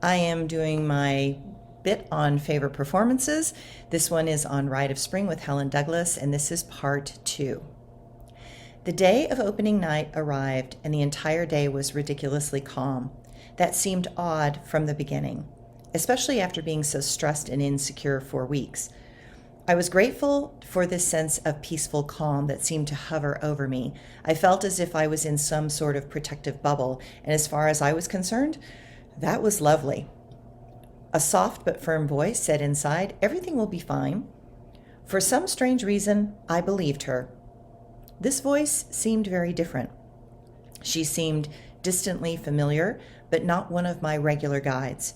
I am doing my bit on favorite performances. This one is on Rite of Spring with Helen Douglas, and this is part 2. The day of opening night arrived, and the entire day was ridiculously calm. That seemed odd from the beginning, especially after being so stressed and insecure for weeks. I was grateful for this sense of peaceful calm that seemed to hover over me. I felt as if I was in some sort of protective bubble, and as far as I was concerned, that was lovely. A soft but firm voice said inside, "Everything will be fine." For some strange reason, I believed her. This voice seemed very different. She seemed distantly familiar, but not one of my regular guides.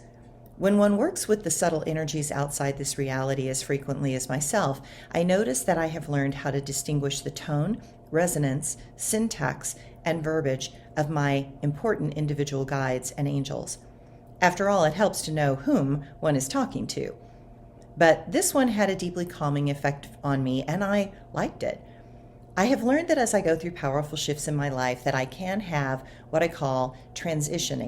When one works with the subtle energies outside this reality as frequently as myself, I notice that I have learned how to distinguish the tone, resonance, syntax, and verbiage of my important individual guides and angels. After all, it helps to know whom one is talking to. But this one had a deeply calming effect on me, and I liked it. I have learned that as I go through powerful shifts in my life that I can have what I call transition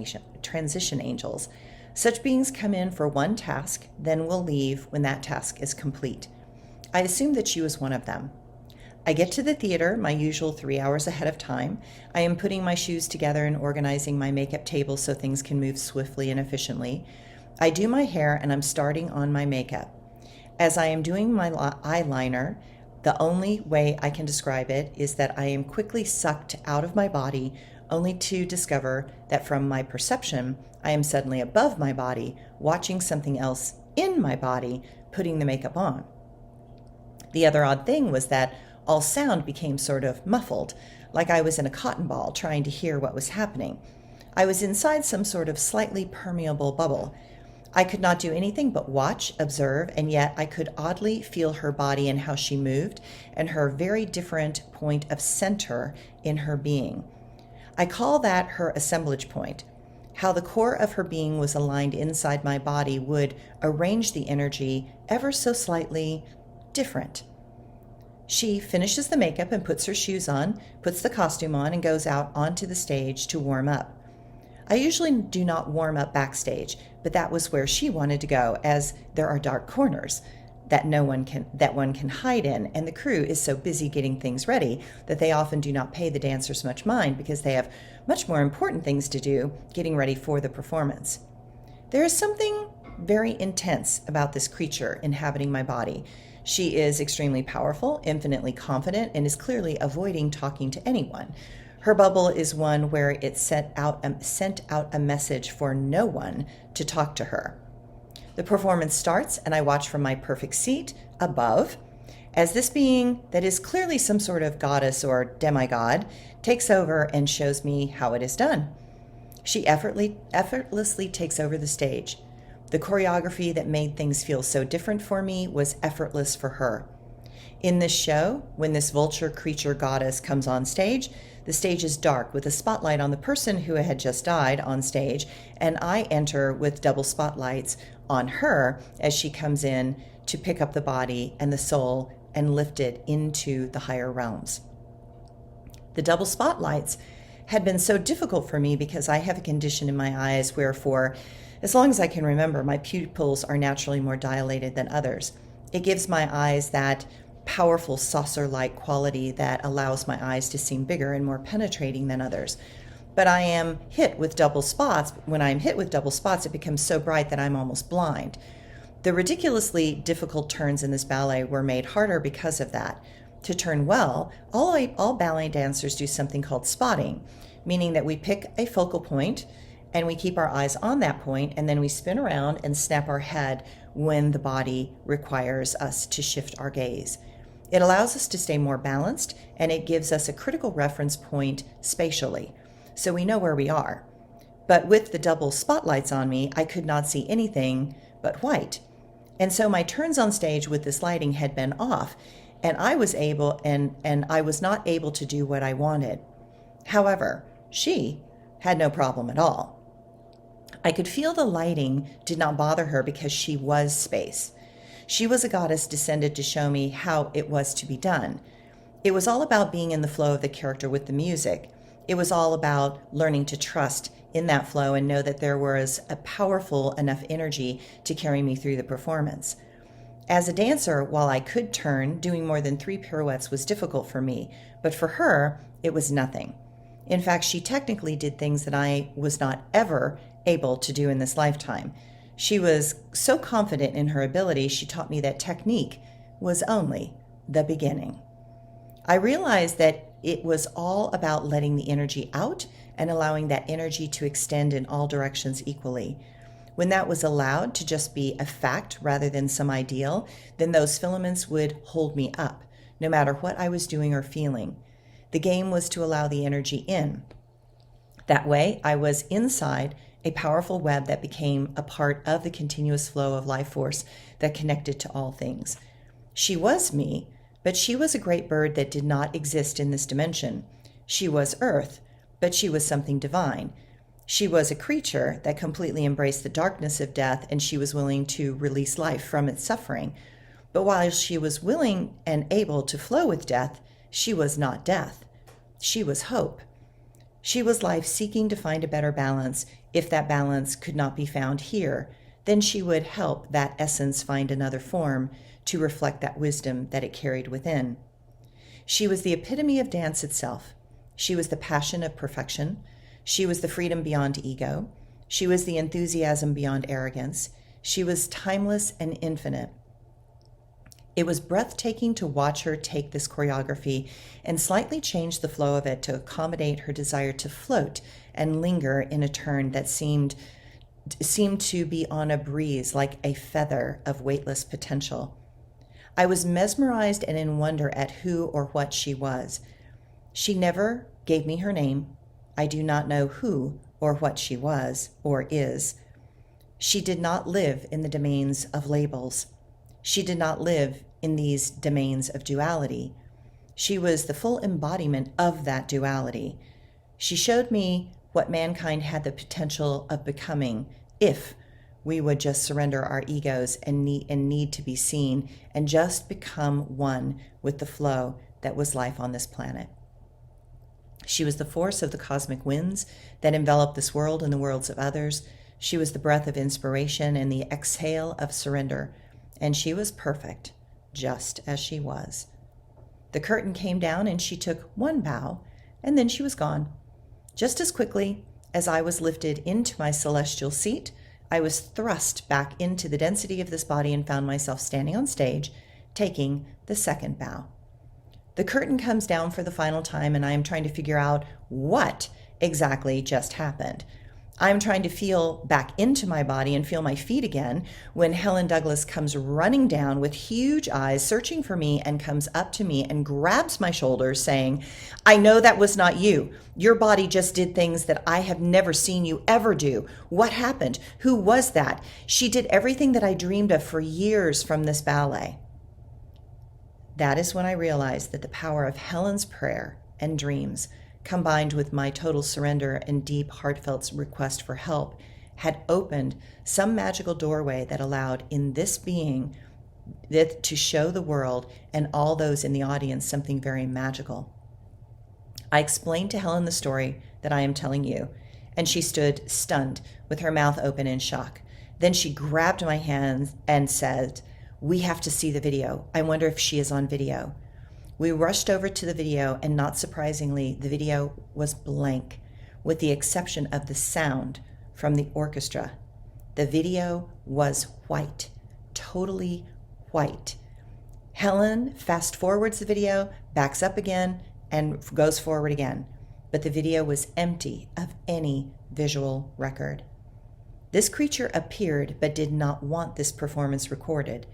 angels. Such beings come in for one task, then will leave when that task is complete. I assume that she was one of them. I get to the theater my usual 3 hours ahead of time. I am putting my shoes together and organizing my makeup table so things can move swiftly and efficiently. I do my hair and I'm starting on my makeup. As I am doing my eyeliner, the only way I can describe it is that I am quickly sucked out of my body, only to discover that from my perception, I am suddenly above my body, watching something else in my body, putting the makeup on. The other odd thing was that all sound became sort of muffled, like I was in a cotton ball trying to hear what was happening. I was inside some sort of slightly permeable bubble. I could not do anything but watch, observe, and yet I could oddly feel her body and how she moved, and her very different point of center in her being. I call that her assemblage point. How the core of her being was aligned inside my body would arrange the energy ever so slightly different. She finishes the makeup and puts her shoes on, puts the costume on, and goes out onto the stage to warm up. I usually do not warm up backstage, but that was where she wanted to go, as there are dark corners that one can hide in, and the crew is so busy getting things ready that they often do not pay the dancers much mind because they have much more important things to do getting ready for the performance. There is something very intense about this creature inhabiting my body. She is extremely powerful, infinitely confident, and is clearly avoiding talking to anyone. Her bubble is one where it sent out a message for no one to talk to her. The performance starts, and I watch from my perfect seat above as this being that is clearly some sort of goddess or demigod takes over and shows me how it is done. She effortlessly takes over the stage. The choreography that made things feel so different for me was effortless for her. In this show, when this vulture creature goddess comes on stage, the stage is dark with a spotlight on the person who had just died on stage, and I enter with double spotlights on her as she comes in to pick up the body and the soul and lift it into the higher realms. The double spotlights had been so difficult for me because I have a condition in my eyes wherefore, as long as I can remember, my pupils are naturally more dilated than others. It gives my eyes that powerful saucer-like quality that allows my eyes to seem bigger and more penetrating than others. But I am hit with double spots. When I'm hit with double spots, it becomes so bright that I'm almost blind. The ridiculously difficult turns in this ballet were made harder because of that. To turn well, all ballet dancers do something called spotting, meaning that we pick a focal point and we keep our eyes on that point, and then we spin around and snap our head when the body requires us to shift our gaze. It allows us to stay more balanced, and it gives us a critical reference point spatially, so we know where we are. But with the double spotlights on me, I could not see anything but white. And so my turns on stage with this lighting had been off, and I was not able to do what I wanted. However, she had no problem at all. I could feel the lighting did not bother her because she was space. She was a goddess descended to show me how it was to be done. It was all about being in the flow of the character with the music. It was all about learning to trust in that flow and know that there was a powerful enough energy to carry me through the performance. As a dancer, while I could turn, doing more than 3 pirouettes was difficult for me, but for her, it was nothing. In fact, she technically did things that I was not ever able to do in this lifetime. She was so confident in her ability, she taught me that technique was only the beginning. I realized that it was all about letting the energy out and allowing that energy to extend in all directions equally. When that was allowed to just be a fact rather than some ideal, then those filaments would hold me up, no matter what I was doing or feeling. The game was to allow the energy in. That way, I was inside a powerful web that became a part of the continuous flow of life force that connected to all things. She was me, but she was a great bird that did not exist in this dimension. She was Earth, but she was something divine. She was a creature that completely embraced the darkness of death, and she was willing to release life from its suffering. But while she was willing and able to flow with death, she was not death. She was hope. She was life seeking to find a better balance. If that balance could not be found here, then she would help that essence find another form to reflect that wisdom that it carried within. She was the epitome of dance itself. She was the passion of perfection. She was the freedom beyond ego. She was the enthusiasm beyond arrogance. She was timeless and infinite. It was breathtaking to watch her take this choreography and slightly change the flow of it to accommodate her desire to float and linger in a turn that seemed to be on a breeze like a feather of weightless potential. I was mesmerized and in wonder at who or what she was. She never gave me her name. I do not know who or what she was or is. She did not live in the domains of labels. She did not live in these domains of duality. She was the full embodiment of that duality. She showed me what mankind had the potential of becoming if we would just surrender our egos and need to be seen and just become one with the flow that was life on this planet. She was the force of the cosmic winds that enveloped this world and the worlds of others. She was the breath of inspiration and the exhale of surrender. And she was perfect, just as she was. The curtain came down and she took one bow, and then she was gone. Just as quickly as I was lifted into my celestial seat, I was thrust back into the density of this body and found myself standing on stage, taking the second bow. The curtain comes down for the final time, and I am trying to figure out what exactly just happened. I'm trying to feel back into my body and feel my feet again when Helen Douglas comes running down with huge eyes, searching for me, and comes up to me and grabs my shoulders, saying, "I know that was not you. Your body just did things that I have never seen you ever do. What happened? Who was that? She did everything that I dreamed of for years from this ballet." That is when I realized that the power of Helen's prayer and dreams, combined with my total surrender and deep, heartfelt request for help, had opened some magical doorway that allowed in this being to show the world and all those in the audience something very magical. I explained to Helen the story that I am telling you, and she stood stunned with her mouth open in shock. Then she grabbed my hands and said, "We have to see the video. I wonder if she is on video." We rushed over to the video, and not surprisingly, the video was blank, with the exception of the sound from the orchestra. The video was white, totally white. Helen fast forwards the video, backs up again, and goes forward again. But the video was empty of any visual record. This creature appeared but did not want this performance recorded.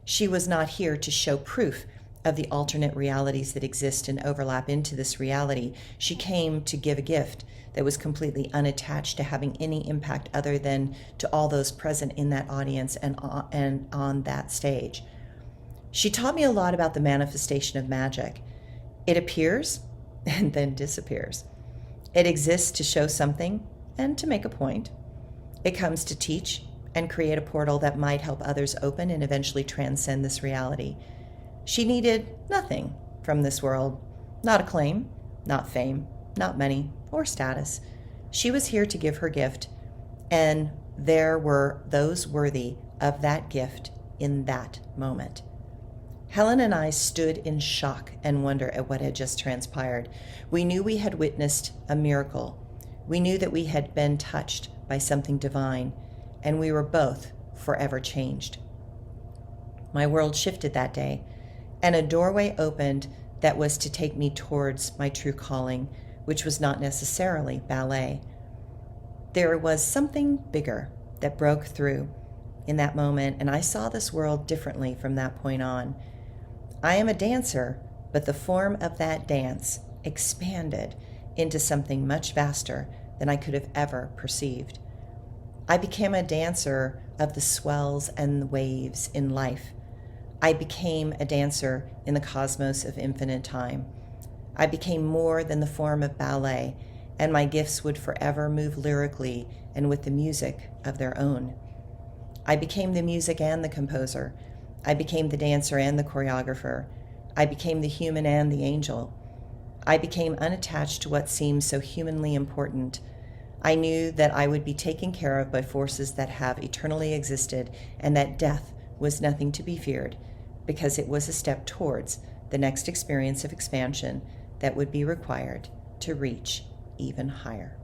She was not here to show proof of the alternate realities that exist and overlap into this reality. She came to give a gift that was completely unattached to having any impact other than to all those present in that audience and on that stage. She taught me a lot about the manifestation of magic. It appears and then disappears. It exists to show something and to make a point. It comes to teach and create a portal that might help others open and eventually transcend this reality. She needed nothing from this world, not acclaim, not fame, not money or status. She was here to give her gift, and there were those worthy of that gift in that moment. Helen and I stood in shock and wonder at what had just transpired. We knew we had witnessed a miracle. We knew that we had been touched by something divine, and we were both forever changed. My world shifted that day, and a doorway opened that was to take me towards my true calling, which was not necessarily ballet. There was something bigger that broke through in that moment, and I saw this world differently from that point on. I am a dancer, but the form of that dance expanded into something much vaster than I could have ever perceived. I became a dancer of the swells and the waves in life. I became a dancer in the cosmos of infinite time. I became more than the form of ballet, and my gifts would forever move lyrically and with the music of their own. I became the music and the composer. I became the dancer and the choreographer. I became the human and the angel. I became unattached to what seemed so humanly important. I knew that I would be taken care of by forces that have eternally existed, and that death was nothing to be feared, because it was a step towards the next experience of expansion that would be required to reach even higher.